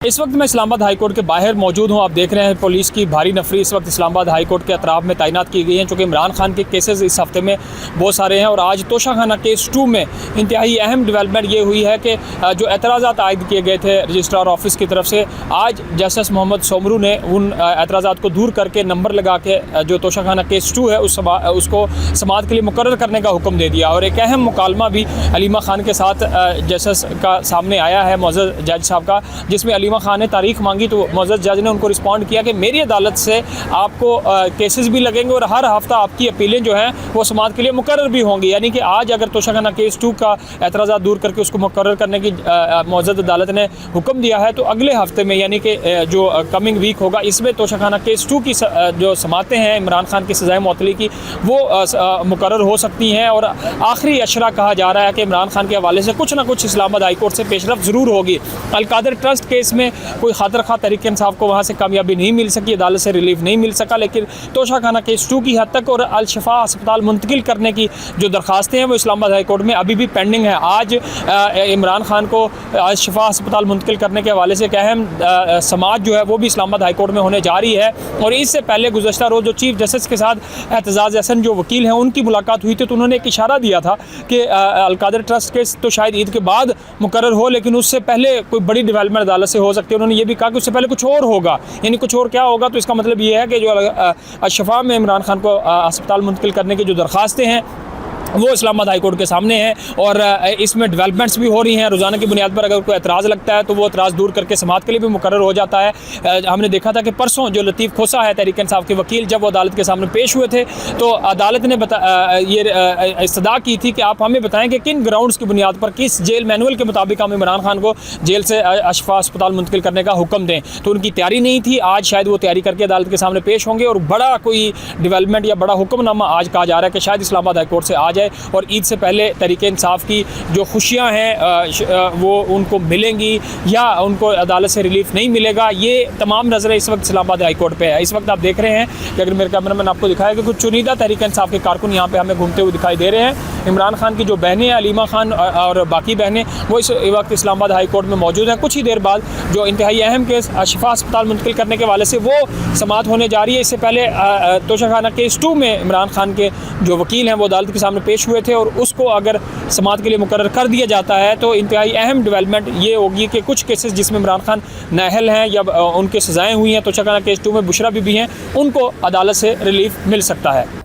इस वक्त मैं इस्लामाबाद हाई कोर्ट के बाहर मौजूद हूं। आप देख रहे हैं पुलिस की भारी नफरी इस वक्त इस्लामाबाद हाई कोर्ट के अतराफ में तैनात की गई है, चूँकि इमरान खान के केसेस इस हफ्ते में बहुत सारे हैं। और आज तोशाखाना केस 2 में इंतहाई अहम डेवलपमेंट ये हुई है कि जो एतराज़ात आयद किए गए थे रजिस्ट्रार ऑफिस की तरफ से, आज जस्टिस मोहम्मद सोमरू ने उन एतराज़ात को दूर करके नंबर लगा के जो तोशाखाना केस 2 है उसको समाअत के लिए मुकर्रर करने का हुक्म दे दिया। और एक अहम मुकालमा भी अलीमा खान के साथ जस्टिस का सामने आया है मुअज़्ज़ज़ जज साहब का, जिसमें अलीमा खान ने तारीख मांगी तो मुअज़्ज़ज़ जज ने उनको रिस्पॉन्ड किया कि मेरी अदालत से आपको केसेस भी लगेंगे और हर हफ्ता आपकी अपीलें जो हैं वो समाअत के लिए मुकर्रर भी होंगी। यानी कि आज अगर तोशाखाना केस 2 का एतराज़ात दूर करके उसको मुकर्रर करने की मुअज़्ज़ज़ अदालत ने हुक्म दिया है, तो अगले हफ्ते में यानी कि जो कमिंग वीक होगा इसमें तोशाखाना केस 2 की जो समातें हैं इमरान खान की सज़ाए मुअत्तली की वो मुकर्रर हो सकती हैं। और आखिरी अशरा कहा जा रहा है कि इमरान खान के हवाले से कुछ ना कुछ इस्लामाबाद हाई कोर्ट से पेशरफ ज़रूर होगी। अलकादर ट्रस्ट केस में कोई खातर खा तहरीक इंसाफ को वहाँ से कामयाबी नहीं मिल सकी, अदालत से रिलीफ नहीं मिल सका, लेकिन तोशाखाना केस 2 की हद तक और अल-शिफा अस्पताल मुंतकिल करने की जो दरख्वास्तें हैं वो इस्लामाबाद हाई कोर्ट में अभी भी पेंडिंग है। आज इमरान खान को अल-शिफा अस्पताल मुंतकिल करने के हवाले से एक अहम समाअत जो है वो भी इस्लामाबाद हाई कोर्ट में होने जा रही है। और इससे पहले गुज़श्ता रोज़ जो चीफ जस्टिस के साथ एतजाज़ हसन जो वकील हैं उनकी मुलाकात हुई थी, तो उन्होंने एक इशारा दिया था कि अलकादर ट्रस्ट केस तो शायद ईद के बाद मुकर्रर हो, लेकिन उससे पहले कोई बड़ी डेवलपमेंट अदालत से हो सकती है। उन्होंने ये भी कहा कि उससे पहले कुछ और होगा, यानी कुछ और क्या होगा, तो इसका मतलब ये है कि जो अल-शिफा में इमरान खान को अस्पताल मुंतकिल करने की जो दरख्वास्तें हैं वो इस्लामाबाद हाई कोर्ट के सामने है। और इसमें डेवलपमेंट्स भी हो रही हैं। रोज़ाना की बुनियाद पर अगर कोई एतराज़ लगता है तो वो एतराज़ दूर करके समाअत के लिए भी मुकर्रर हो जाता है। हमने देखा था कि परसों जो लतीफ़ खोसा है तहरीक इंसाफ के वकील, जब वो अदालत के सामने पेश हुए थे तो अदालत ने ये इस्तदा की थी कि आप हमें बताएं कि किन ग्राउंड्स की बुनियाद पर, किस जेल मैनुअल के मुताबिक हम इमरान खान को जेल से अल-शिफा अस्पताल मुंतकिल करने का हुक्म दें। तो उनकी तैयारी नहीं थी। आज शायद वो तैयारी करके अदालत के सामने पेश होंगे और बड़ा कोई डेवलपमेंट या बड़ा हुक्मनामा आज कहा जा रहा है कि शायद इस्लामाबाद हाई कोर्ट से आ जाए और ईद से पहले तहरीक इंसाफ की जो खुशियां हैं वो उनको मिलेंगी या उनको अदालत से रिलीफ नहीं मिलेगा। ये तमाम नज़रें इस वक्त इस्लामाबाद हाई कोर्ट पे है। इस वक्त आप देख रहे हैं कि अगर मेरे कैमरामैन आपको दिखाया कि कुछ चुनिंदा तहरीक इंसाफ के कारकुन यहाँ पे हमें घूमते हुए दिखाई दे रहे हैं। इमरान खान की जो बहनें हैं, अलीमा खान और बाकी बहनें, वो इस वक्त इस्लामाबाद हाई कोर्ट में मौजूद हैं। कुछ ही देर बाद जो इंतहाई अहम केस अल-शिफा अस्पताल मुंतकिल करने के हवाले से वो समाअत होने जा रही है। इससे पहले तोशाखाना केस 2 में इमरान खान के जो वकील हैं वो अदालत के सामने पेश हुए थे और उसको अगर समाअत के लिए मुकर्रर कर दिया जाता है तो इंतहाई अहम डेवलपमेंट ये होगी कि कुछ केसेस जिसमें इमरान खान नाअहल हैं या उनके सज़ाएँ हुई हैं, तोशाखाना केस 2 में बुशरा बीबी हैं, उनको अदालत से रिलीफ मिल सकता है।